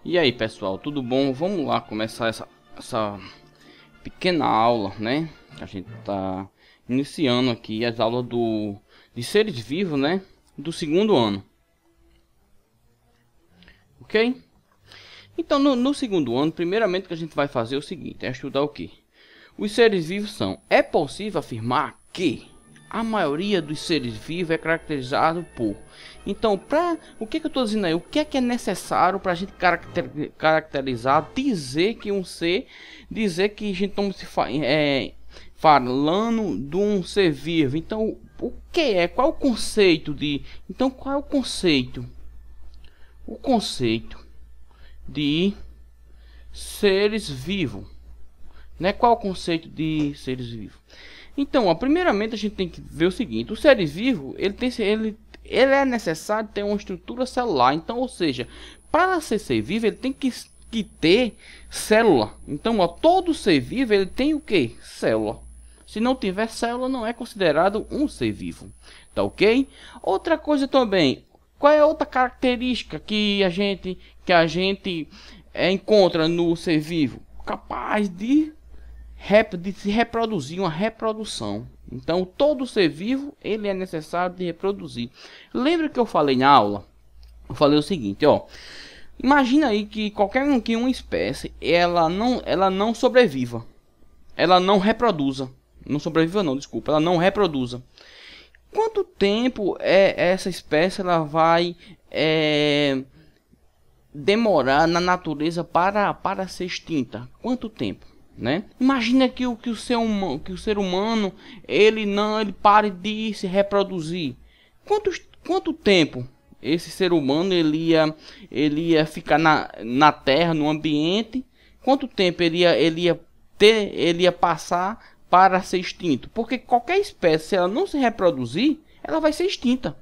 E aí pessoal, tudo bom? Vamos lá começar essa pequena aula, né? A gente tá iniciando aqui as aulas de seres vivos, né? Do segundo ano. Ok? Então no segundo ano, primeiramente o que a gente vai fazer é o seguinte, é estudar o que? Os seres vivos são. É possível afirmar que a maioria dos seres vivos é caracterizado por. Então, o que eu estou dizendo aí? O que é necessário para a gente caracterizar, dizer que um ser, dizer que a gente estamos falando de um ser vivo? Então, o que é? Qual é o conceito de? Então, qual é o conceito? O conceito de seres vivos, né? Qual é o conceito de seres vivos? Então, primeiramente a gente tem que ver o seguinte: o ser vivo ele é necessário ter uma estrutura celular. Então, ou seja, para ser vivo ele tem que ter célula. Então, todo ser vivo ele tem o que? Célula. Se não tiver célula, não é considerado um ser vivo. Tá ok? Outra coisa também, qual é a outra característica que a gente encontra no ser vivo? Capaz de se reproduzir, uma reprodução. Então todo ser vivo ele é necessário de reproduzir. Lembra que eu falei na aula? Eu falei o seguinte, ó. Imagina aí que uma espécie ela não sobreviva, ela não reproduza, não sobreviva não, desculpa, ela não reproduza. Quanto tempo essa espécie ela vai demorar na natureza para ser extinta? Quanto tempo? Né? Imagina que o ser humano ele pare de se reproduzir. Quanto tempo esse ser humano ele ia ficar na Terra, no ambiente? Quanto tempo ele ia passar para ser extinto? Porque qualquer espécie, se ela não se reproduzir, ela vai ser extinta,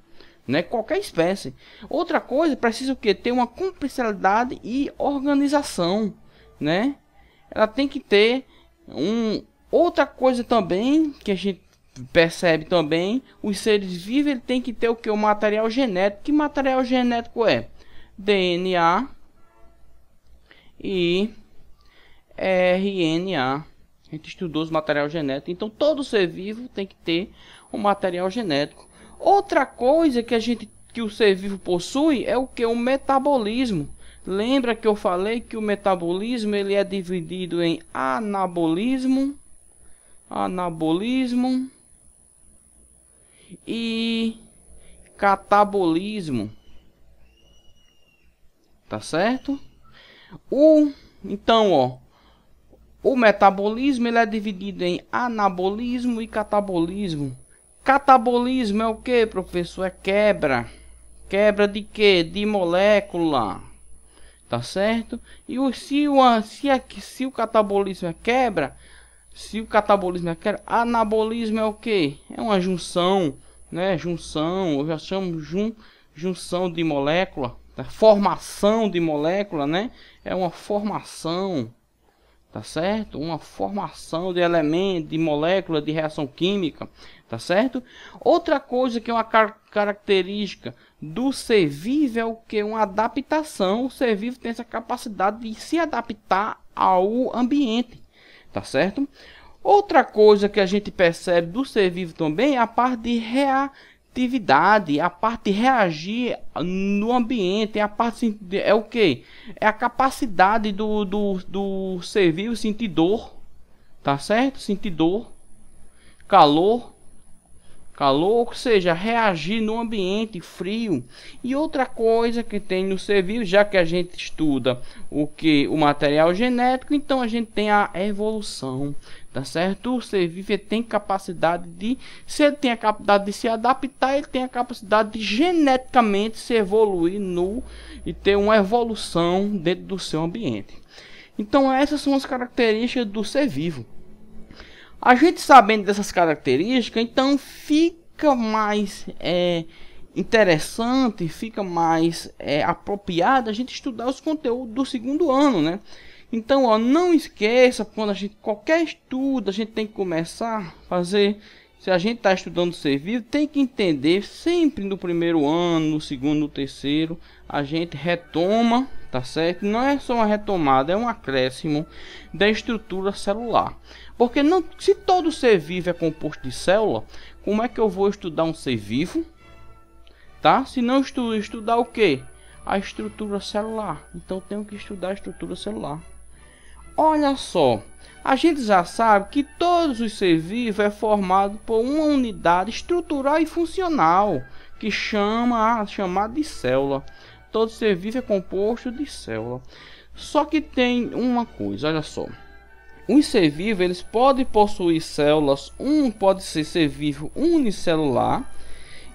né? Qualquer espécie. Outra coisa, precisa o que? Ter uma cumplicidade e organização, né? Ela tem que ter outra coisa também que a gente percebe também, os seres vivos ele tem que ter o que? O material genético. Que material genético é? DNA e RNA. A gente estudou os materiais genéticos. Então todo ser vivo tem que ter um material genético. Outra coisa que o ser vivo possui é o que? O metabolismo. Lembra que eu falei que o metabolismo ele é dividido em anabolismo e catabolismo, tá certo? Então, ó, o metabolismo ele é dividido em anabolismo e catabolismo. Catabolismo é o que, professor? É quebra de quê? De molécula. Tá certo? E se o catabolismo é quebra, anabolismo é o que? É uma junção, né? Eu já chamo junção de molécula, tá? Formação de molécula, né? É uma formação, tá certo? Uma formação de elemento, de molécula, de reação química, tá certo? Outra coisa que é uma característica do ser vivo é o que? Uma adaptação. O ser vivo tem essa capacidade de se adaptar ao ambiente, tá certo? Outra coisa que a gente percebe do ser vivo também é a parte de reatividade, a parte de reagir no ambiente, é o que? É a capacidade do ser vivo sentir dor, tá certo? Sentir dor, calor, ou seja, reagir no ambiente frio. E outra coisa que tem no ser vivo, já que a gente estuda o material genético, então a gente tem a evolução, tá certo? O ser vivo tem capacidade se ele tem a capacidade de se adaptar, ele tem a capacidade de geneticamente se evoluir e ter uma evolução dentro do seu ambiente. Então essas são as características do ser vivo. A gente sabendo dessas características, então fica mais interessante, fica mais apropriado a gente estudar os conteúdos do segundo ano, né? Então, ó, não esqueça, quando qualquer estudo, a gente tem que começar a fazer. Se a gente está estudando ser vivo, tem que entender sempre no primeiro ano, no segundo, no terceiro, a gente retoma, tá certo? Não é só uma retomada, é um acréscimo da estrutura celular. Porque não, se todo ser vivo é composto de célula, como é que eu vou estudar um ser vivo? Tá? Se não estudar o que? A estrutura celular. Então tenho que estudar a estrutura celular. Olha só, a gente já sabe que todos os seres vivos é formado por uma unidade estrutural e funcional que chamada de célula. Todo ser vivo é composto de célula. Só que tem uma coisa, olha só. Os seres vivos eles podem possuir células, pode ser vivo unicelular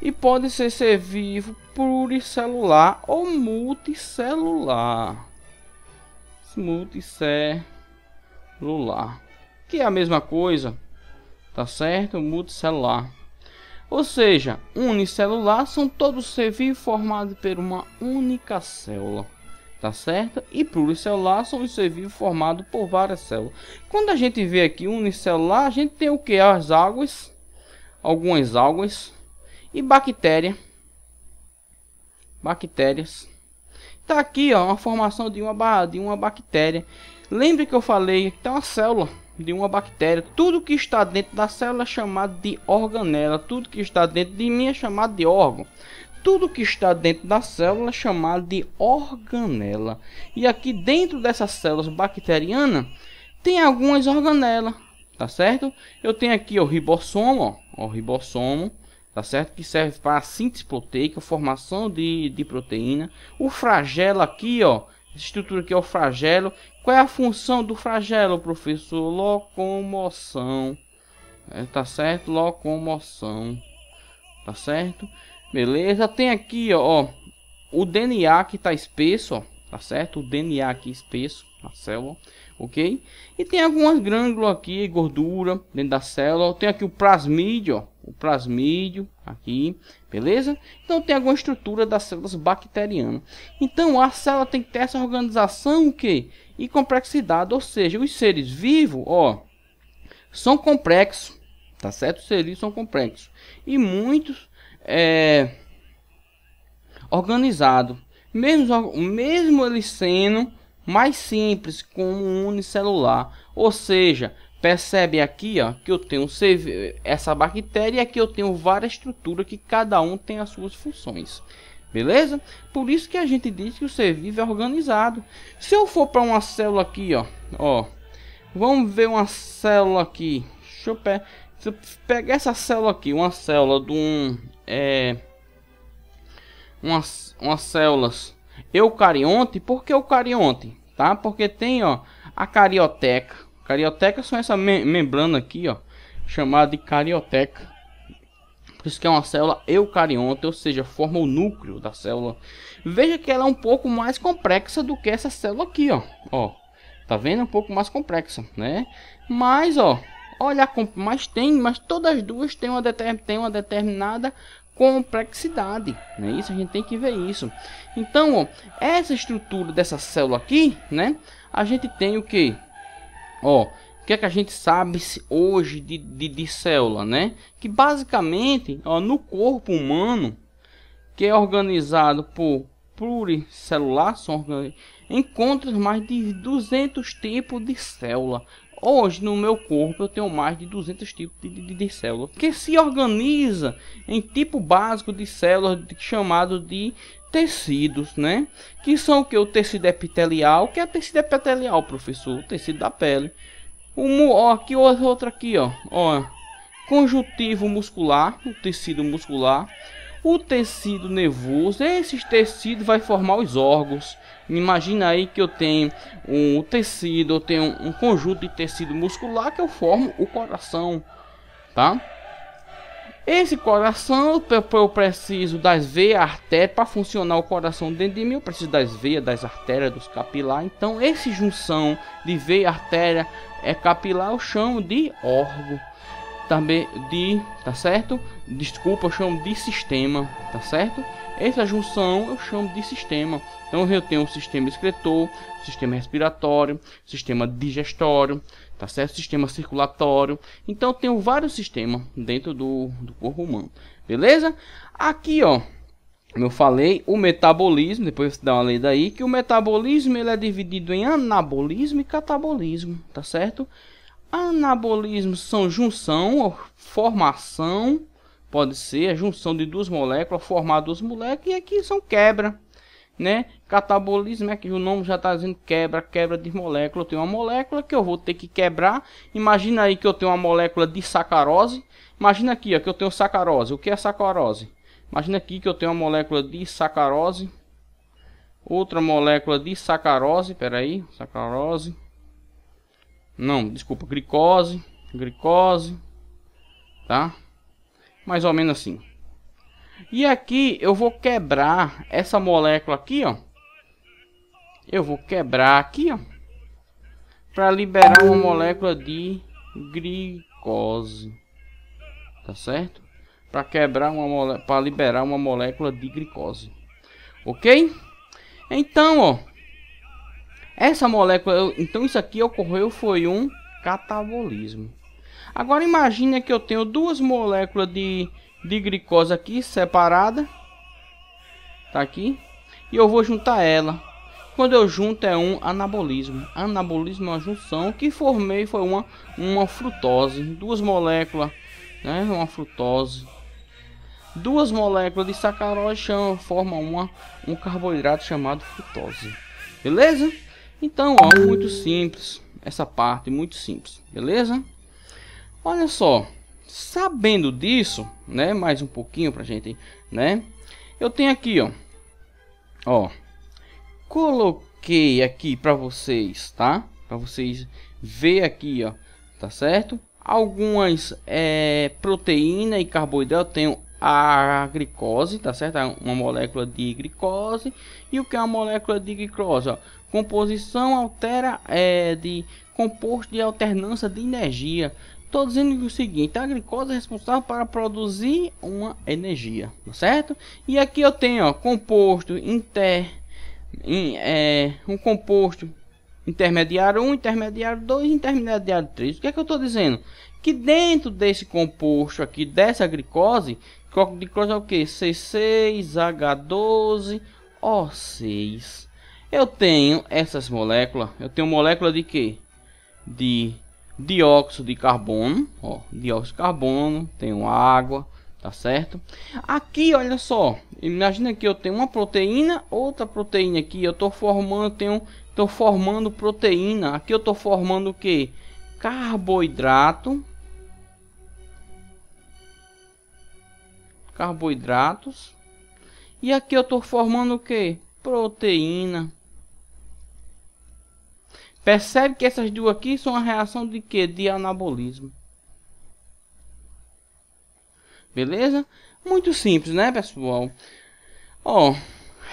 e pode ser vivo pluricelular ou multicelular. Multicelular, que é a mesma coisa, tá certo? Multicelular, ou seja, unicelular são todos seres vivos formados por uma única célula, tá certo? E pluricelular são os seres vivos formados por várias células. Quando a gente vê aqui unicelular, a gente tem o que? As algas, algumas algas e bactérias. Tá aqui, ó, a formação de uma bactéria. Lembre que eu falei que tem uma célula de uma bactéria. Tudo que está dentro da célula é chamado de organela. Tudo que está dentro de mim é chamado de órgão. Tudo que está dentro da célula é chamado de organela. E aqui dentro dessas células bacterianas tem algumas organelas, tá certo? Eu tenho aqui o ribossomo, ó, o ribossomo, tá certo? Que serve para a síntese proteica, formação de proteína. O flagelo aqui, ó, essa estrutura aqui é o flagelo. Qual é a função do flagelo, professor? Locomoção. Tá certo? Locomoção. Tá certo? Beleza? Tem aqui, ó, o DNA que tá espesso, ó, tá certo? O DNA aqui espesso na célula, ok? E tem algumas glândulas aqui, gordura dentro da célula. Tem aqui o plasmídio, ó, o plasmídio aqui, beleza? Então tem alguma estrutura das células bacterianas. Então a célula tem que ter essa organização que e complexidade, ou seja, os seres vivos, ó, são complexos, tá certo? Os seres vivos são complexos e muitos organizados, mesmo eles sendo mais simples como um unicelular, ou seja, percebe aqui, ó, que eu tenho essa bactéria e aqui eu tenho várias estruturas que cada um tem as suas funções, beleza? Por isso que a gente diz que o ser vivo é organizado. Se eu for para uma célula aqui, ó, vamos ver uma célula aqui. Deixa eu se eu pegar essa célula aqui, uma célula de umas células eucarionte. Por que eucarionte? Tá? Porque tem, ó, a carioteca. Carioteca são essa membrana aqui, ó, chamada de carioteca. Por isso que é uma célula eucarionte, ou seja, forma o núcleo da célula. Veja que ela é um pouco mais complexa do que essa célula aqui, ó. Tá vendo? Um pouco mais complexa, né? Mas, ó, olha, mas todas as duas têm uma determinada complexidade, né? Isso a gente tem que ver isso. Então, ó, essa estrutura dessa célula aqui, né? A gente tem o que? Ó, o que é que a gente sabe hoje de célula, né? Que basicamente, ó, no corpo humano, que é organizado por pluricelular, encontra mais de 200 tipos de célula. Hoje no meu corpo eu tenho mais de 200 tipos de célula, que se organiza em tipo básico de células chamado de tecidos, né? Que são o que? O tecido epitelial, que é o tecido epitelial, professor, o tecido da pele. Ó, aqui outro aqui, ó, conjuntivo muscular, o tecido muscular, o tecido nervoso. Esses tecidos vai formar os órgãos. Imagina aí que eu tenho um tecido, eu tenho um conjunto de tecido muscular que eu formo o coração, tá? Esse coração, eu preciso das veias, artérias. Para funcionar o coração dentro de mim, eu preciso das veias, das artérias, dos capilares. Então, essa junção de veia, artéria, capilar, eu chamo de órgão. Também tá certo? Desculpa, eu chamo de sistema, tá certo? Essa junção eu chamo de sistema. Então eu tenho o sistema excretor, sistema respiratório, sistema digestório, tá certo? Sistema circulatório. Então eu tenho vários sistemas dentro do corpo humano, beleza? Aqui, ó, Como eu falei, o metabolismo, depois você dá uma lida aí, que o metabolismo ele é dividido em anabolismo e catabolismo, tá certo? Anabolismo são junção ou formação, pode ser a junção de duas moléculas, formar duas moléculas, e aqui são quebra, né? Catabolismo é que o nome já está dizendo quebra, quebra de molécula. Eu tenho uma molécula que eu vou ter que quebrar. Imagina aí que eu tenho uma molécula de sacarose. Imagina aqui, ó, que eu tenho sacarose. O que é sacarose? Imagina aqui que eu tenho uma molécula de sacarose, outra molécula de sacarose, peraí, sacarose, não, desculpa, glicose, tá? Mais ou menos assim. E aqui eu vou quebrar essa molécula aqui, ó. Eu vou quebrar aqui, ó, para liberar uma molécula de glicose, tá certo? Para quebrar uma para liberar uma molécula de glicose, ok? Então, ó, essa molécula, então isso aqui ocorreu foi um catabolismo. Agora imagine que eu tenho duas moléculas de glicose aqui separada, tá aqui, e eu vou juntar ela. Quando eu junto é um anabolismo. Anabolismo é uma junção que formei foi uma frutose, duas moléculas, né, uma frutose. Duas moléculas de sacarose formam um carboidrato chamado frutose. Beleza? Então, ó, muito simples. Essa parte muito simples. Beleza? Olha só. Sabendo disso, né? Mais um pouquinho pra gente, né? Eu tenho aqui, ó. Ó. Coloquei aqui pra vocês, tá? Pra vocês ver aqui, ó. Tá certo? Algumas proteína e carboidrato. Eu tenho a glicose, tá certo? Uma molécula de glicose. E o que é uma molécula de glicose? Ó, composição altera de composto de alternância de energia. Estou dizendo o seguinte: a glicose é responsável para produzir uma energia, tá certo? E aqui eu tenho, ó, composto um composto intermediário 1, intermediário 2, intermediário 3. O que é que eu estou dizendo? Que dentro desse composto aqui, dessa glicose, glicose é o que? C6H12O6. Eu tenho essas moléculas. Eu tenho molécula de quê? De dióxido de carbono. Ó, dióxido de carbono. Tenho água, tá certo? Aqui, olha só. Imagina que eu tenho uma proteína, outra proteína aqui. Eu estou formando, tô formando proteína. Aqui eu estou formando o que? Carboidratos. E aqui eu estou formando o que? Proteína. Percebe que essas duas aqui são uma reação de que? De anabolismo. Beleza? Muito simples, né, pessoal? Ó,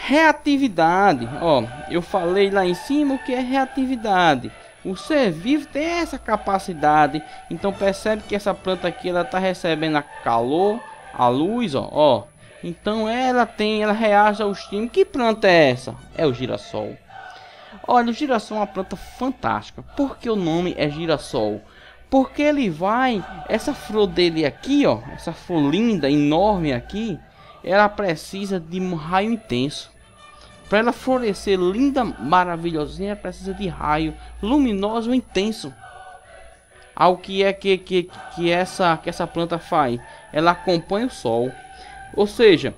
reatividade. Ó, eu falei lá em cima o que é reatividade. O ser vivo tem essa capacidade. Então percebe que essa planta aqui ela está recebendo a calor, a luz, ó. Então ela reage ao estímulo. Que planta é essa? É o girassol. Olha, o girassol é uma planta fantástica. Por que o nome é girassol? Porque ele vai, essa flor dele aqui, ó, essa flor linda, enorme aqui, ela precisa de um raio intenso. Para ela florescer linda, maravilhosinha, ela precisa de raio luminoso intenso. Ao que é que essa planta faz? Ela acompanha o sol. Ou seja,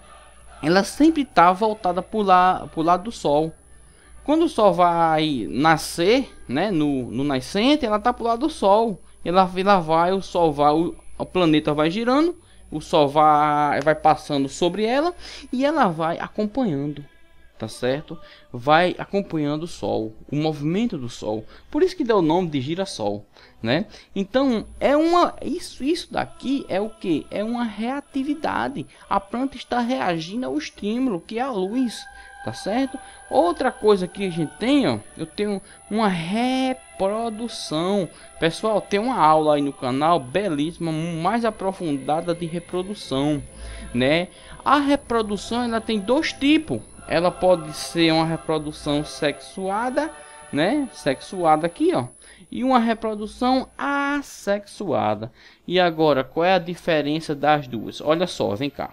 ela sempre está voltada para o lado do sol. Quando o sol vai nascer, né, no nascente, ela está para o lado do sol. Ela vai, o sol vai, o planeta vai girando, o sol vai passando sobre ela e ela vai acompanhando, tá certo? Vai acompanhando o sol, o movimento do sol. Por isso que dá o nome de girassol, né? Então isso daqui é o que? É uma reatividade. A planta está reagindo ao estímulo que é a luz. Tá certo? Outra coisa que a gente tem, ó, eu tenho uma reprodução. Pessoal, tem uma aula aí no canal belíssima, mais aprofundada de reprodução, né? A reprodução ela tem dois tipos. Ela pode ser uma reprodução sexuada, né? Sexuada aqui, ó, e uma reprodução assexuada. E agora, qual é a diferença das duas? Olha só, vem cá.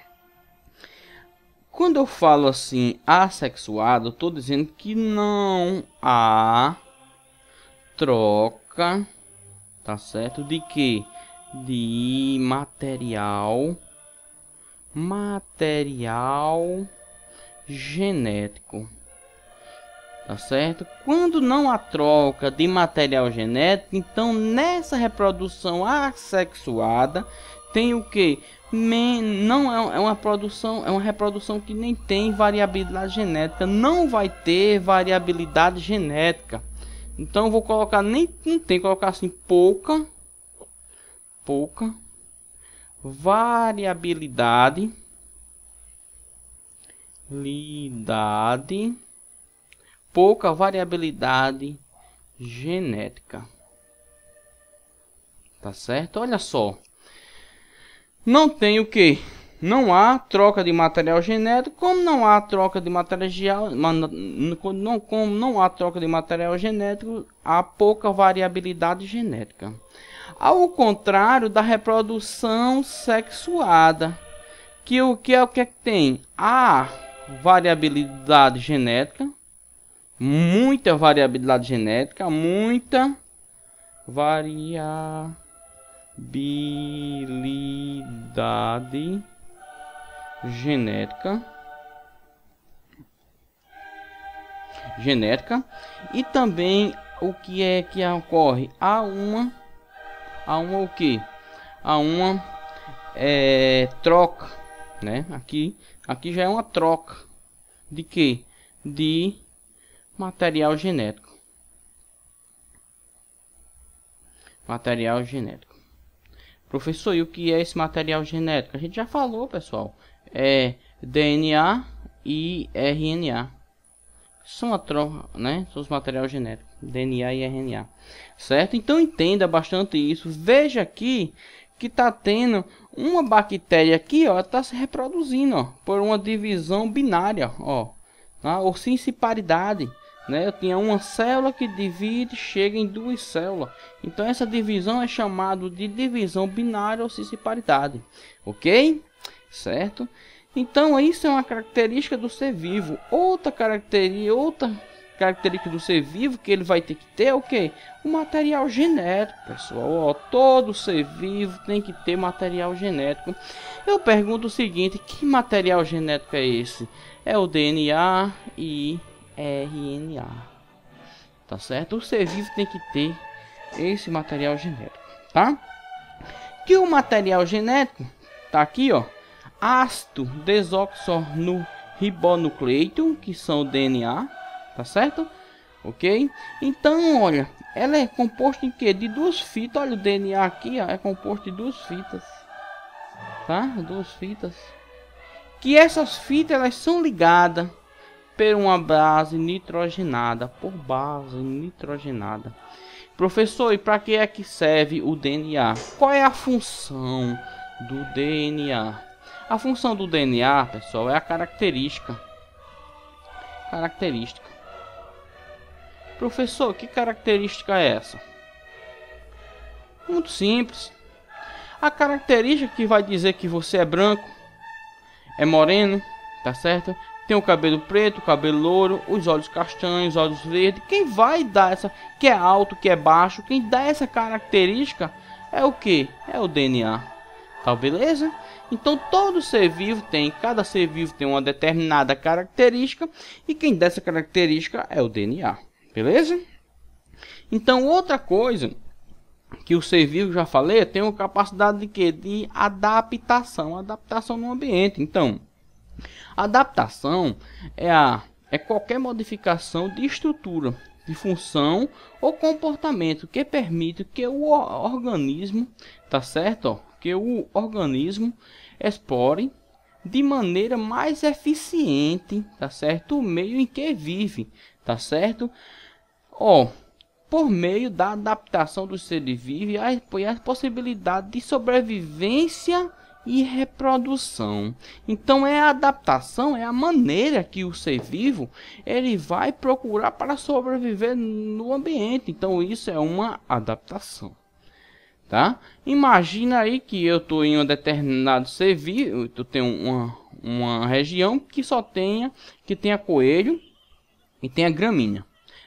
Quando eu falo assim, assexuado, eu estou dizendo que não há troca, tá certo? De quê? De material genético, tá certo? Quando não há troca de material genético, então nessa reprodução assexuada tem o que? Não é uma produção, é uma reprodução que nem tem variabilidade genética, não vai ter variabilidade genética. Então eu vou colocar não tem, colocar assim pouca variabilidade genética, tá certo? Olha só, não tem o que? Não há troca de material genético. Como não há troca de material, como não há troca de material genético, há pouca variabilidade genética. Ao contrário da reprodução sexuada, que o que tem? Há variabilidade genética, muita variabilidade genética, muita variabilidade genética, e também o que é que ocorre? Há uma o que? Há uma troca, né? Aqui já é uma troca de quê? De material genético. Professor, e o que é esse material genético? A gente já falou, pessoal. É DNA e RNA. São a troca, né? São os materiais genéticos, DNA e RNA. Certo? Então entenda bastante isso. Veja aqui que tá tendo uma bactéria aqui, ó, tá se reproduzindo, ó, por uma divisão binária, ó, tá? Ou cinciparidade, né? Eu tinha uma célula que divide, chega em duas células. Então essa divisão é chamada de divisão binária ou cinciparidade, ok? Certo? Então isso é uma característica do ser vivo. Outra característica do ser vivo que ele vai ter que ter é o que? O material genético, pessoal. Ó, todo ser vivo tem que ter material genético. Eu pergunto o seguinte: que material genético é esse? É o DNA e RNA, tá certo? O ser vivo tem que ter esse material genético, tá? Que o material genético tá aqui, ó, ácido desoxirribonucleico, que são o DNA, tá certo? Ok? Então, olha, ela é composta em que? De duas fitas. Olha o DNA aqui, ó, é composto de duas fitas, tá? Duas fitas. Que essas fitas elas são ligadas por uma base nitrogenada, Professor, e para que é que serve o DNA? Qual é a função do DNA? A função do DNA, pessoal, é a característica. Professor, que característica é essa? Muito simples. A característica que vai dizer que você é branco, é moreno, tá certo? Tem o cabelo preto, o cabelo louro, os olhos castanhos, os olhos verdes. Quem vai dar essa, que é alto, que é baixo, quem dá essa característica é o que? É o DNA. Tá, beleza? Então todo ser vivo tem, cada ser vivo tem uma determinada característica e quem dá essa característica é o DNA. Beleza? Então outra coisa que o ser vivo, já falei, tem uma capacidade de quê? De adaptação no ambiente. Então, adaptação é qualquer modificação de estrutura, de função ou comportamento que permite que o organismo, tá certo? Ó, que o organismo explore de maneira mais eficiente, tá certo? O meio em que vive, tá certo? Ó, por meio da adaptação do ser vivo e a possibilidade de sobrevivência e reprodução. Então a adaptação é a maneira que o ser vivo ele vai procurar para sobreviver no ambiente. Então isso é uma adaptação, tá? Imagina aí que eu estou em um determinado ser vivo, eu tenho uma região que só tenha coelho e tenha gramínea.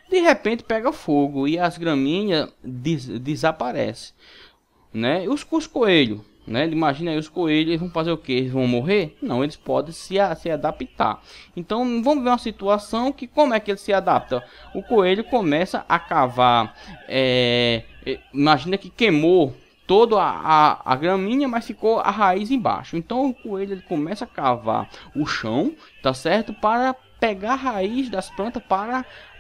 De repente pega fogo e as gramíneas desaparecem, né? Os coelhos, né? Imagina aí, os coelhos, eles vão fazer o que? Eles vão morrer? Não, eles podem se adaptar. Então vamos ver uma situação que como é que ele se adapta. O coelho começa a cavar, imagina que queimou toda a gramínea, mas ficou a raiz embaixo. Então o coelho ele começa a cavar o chão, tá certo? Para pegar a raiz das plantas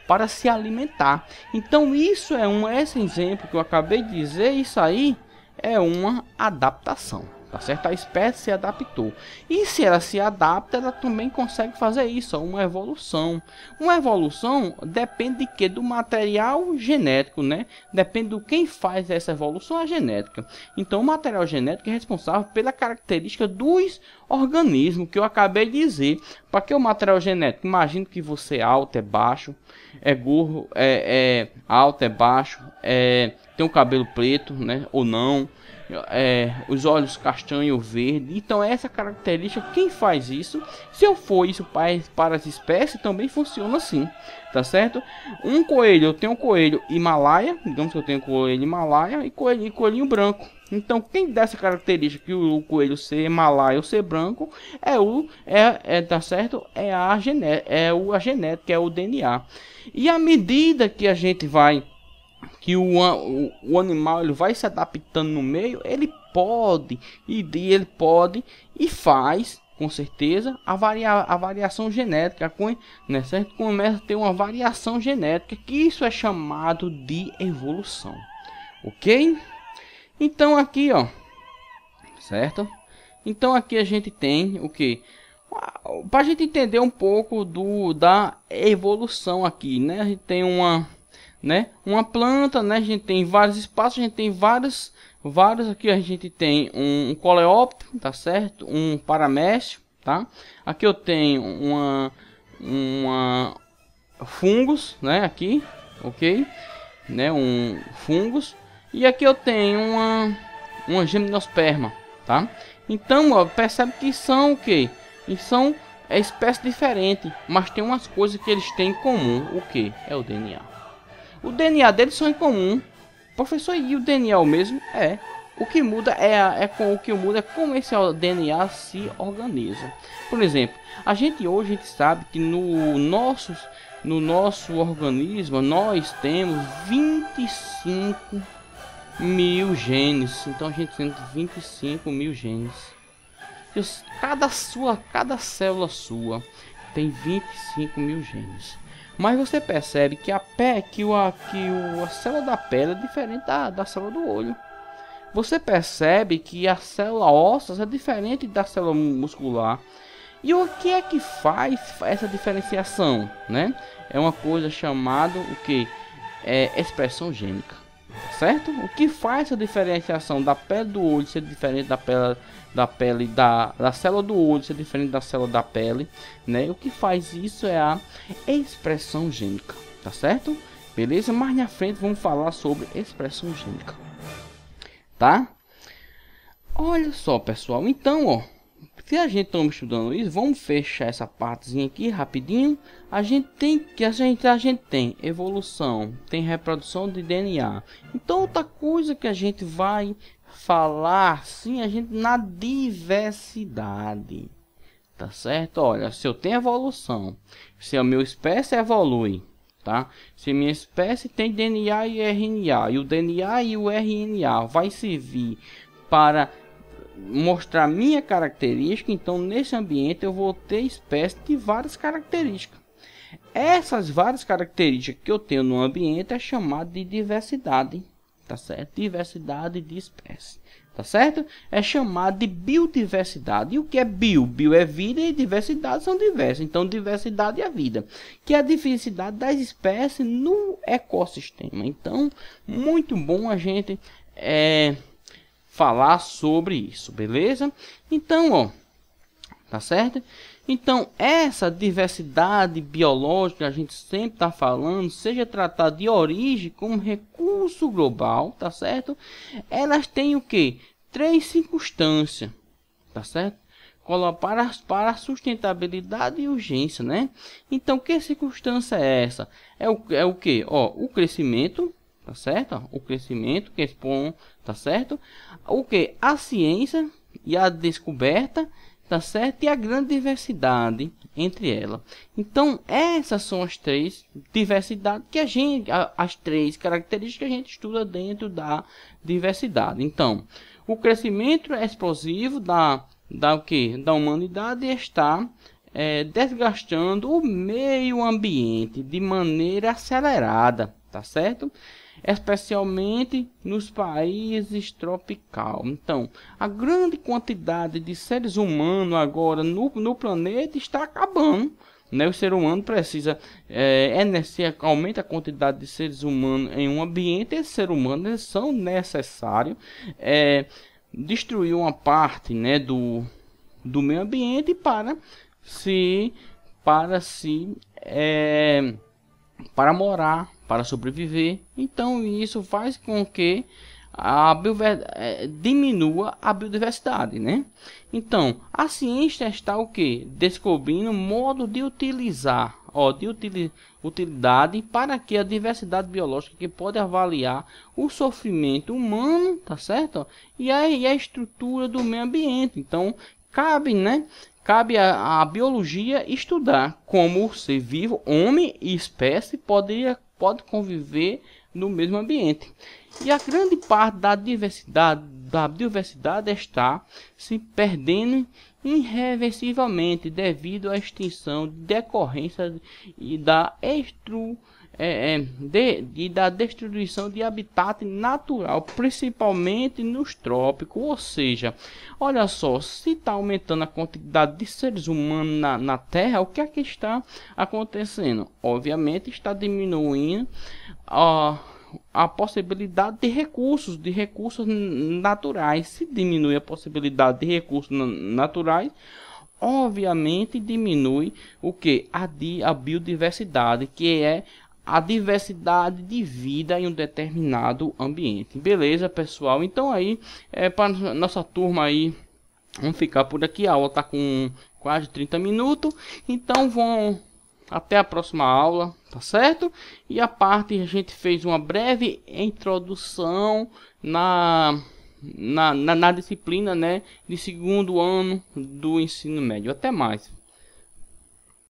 para se alimentar. Então isso é esse exemplo que eu acabei de dizer, isso aí é uma adaptação, tá certo? A espécie se adaptou. E se ela se adapta, ela também consegue fazer isso, uma evolução. Uma evolução depende de quê? Do material genético, né? Depende do quem faz essa evolução, a genética. Então o material genético é responsável pela característica dos organismos que eu acabei de dizer. Para que o material genético? Imagine que você é alto, é baixo, é gordo, é alto, é baixo, tem o cabelo preto, né, ou não, os olhos castanho ou verde. Então essa característica, quem faz isso? Se eu for isso para as espécies, também funciona assim, tá certo? Um coelho, eu tenho um coelho Himalaia, digamos que eu tenho coelho Himalaia e coelhinho branco. Então quem dá essa característica que o coelho ser Himalaia ou ser branco tá certo? A genética, é o DNA. E à medida que a gente vai o animal ele vai se adaptando no meio, ele pode e faz com certeza a variação genética, né, certo? Começa a ter uma variação genética, que isso é chamado de evolução, ok? Então aqui, ó, certo? Então aqui a gente tem o que? Para a gente entender um pouco da evolução aqui, né? A gente tem uma planta, né? A gente tem vários espaços, a gente tem vários aqui. A gente tem um coleóptero, tá certo? Um paramécio, tá? Aqui eu tenho uma fungos, né? Aqui, ok, né? Um fungos. E aqui eu tenho uma gimnosperma, tá? Então, ó, percebe que são o que? São espécies diferentes, mas tem umas coisas que eles têm em comum. O que? É o DNA. O DNA deles são em comum. Professor, e o DNA é o mesmo? É. O que muda é como esse DNA se organiza. Por exemplo, a gente sabe que no nosso organismo nós temos 25 mil genes. Então a gente tem 25 mil genes. Cada célula sua tem 25 mil genes. Mas você percebe que a célula da pele é diferente da célula do olho. Você percebe que a célula óssea é diferente da célula muscular. E o que é que faz essa diferenciação, né? É uma coisa chamada o que? Expressão gênica, certo? O que faz essa diferenciação da pele do olho ser diferente da célula do olho ser diferente da célula da pele, né? O que faz isso é a expressão gênica, tá certo? Beleza? Mais na frente vamos falar sobre expressão gênica, tá? Olha só, pessoal, então, ó, se a gente está estudando isso, vamos fechar essa partezinha aqui rapidinho. A gente tem evolução, tem reprodução de DNA. Então outra coisa que a gente vai falar sim, na diversidade, tá certo? Olha, se eu tenho evolução, se a minha espécie evolui, tá? Se minha espécie tem DNA e RNA, e o DNA e o RNA vai servir para mostrar minha característica, então nesse ambiente eu vou ter espécies de várias características. Essas várias características que eu tenho no ambiente é chamado de diversidade, tá certo? Diversidade de espécies, tá certo? É chamado de biodiversidade. E o que é bio? Bio é vida e diversidade são diversas. Então diversidade é vida, que é a diversidade das espécies no ecossistema. Então muito bom a gente falar sobre isso, beleza? Então, ó, tá certo? Então, essa diversidade biológica a gente sempre está falando, seja tratada de origem como recurso global, tá certo? Elas têm o que? 3 circunstâncias, tá certo? para a sustentabilidade e urgência, né? Então, que circunstância é essa? É o que? Ó, o crescimento, tá certo? O crescimento que expõe, tá certo? O que? A ciência e a descoberta, tá certo? E a grande diversidade entre elas. Então, essas são as três diversidades que as três características que a gente estuda dentro da diversidade. Então, o crescimento explosivo da humanidade está desgastando o meio ambiente de maneira acelerada, tá certo? Especialmente nos países tropicais. Então, a grande quantidade de seres humanos agora no planeta está acabando, né? O ser humano precisa aumenta a quantidade de seres humanos em um ambiente. Esses seres humanos são necessários destruir uma parte, né, do meio ambiente para morar, para sobreviver. Então isso faz com que diminua a biodiversidade, né? Então a ciência está o que? Descobrindo modo de utilizar, utilidade para que a diversidade biológica que pode avaliar o sofrimento humano, tá certo? E a estrutura do meio ambiente. Então cabe, né? Cabe à biologia estudar como o ser vivo, homem e espécie, pode conviver no mesmo ambiente. E a grande parte da biodiversidade está se perdendo irreversivelmente devido à extinção decorrência e da destruição de habitat natural, principalmente nos trópicos. Ou seja, olha só, se está aumentando a quantidade de seres humanos na Terra, o que é que está acontecendo? Obviamente está diminuindo a possibilidade de recursos naturais. Se diminui a possibilidade de recursos naturais, obviamente diminui o que? A biodiversidade, que é a diversidade de vida em um determinado ambiente. Beleza, pessoal? Então aí, para nossa turma aí, vamos ficar por aqui. A aula está com quase 30 minutos. Então vão até a próxima aula, tá certo? E a gente fez uma breve introdução na disciplina, né, de segundo ano do ensino médio. Até mais.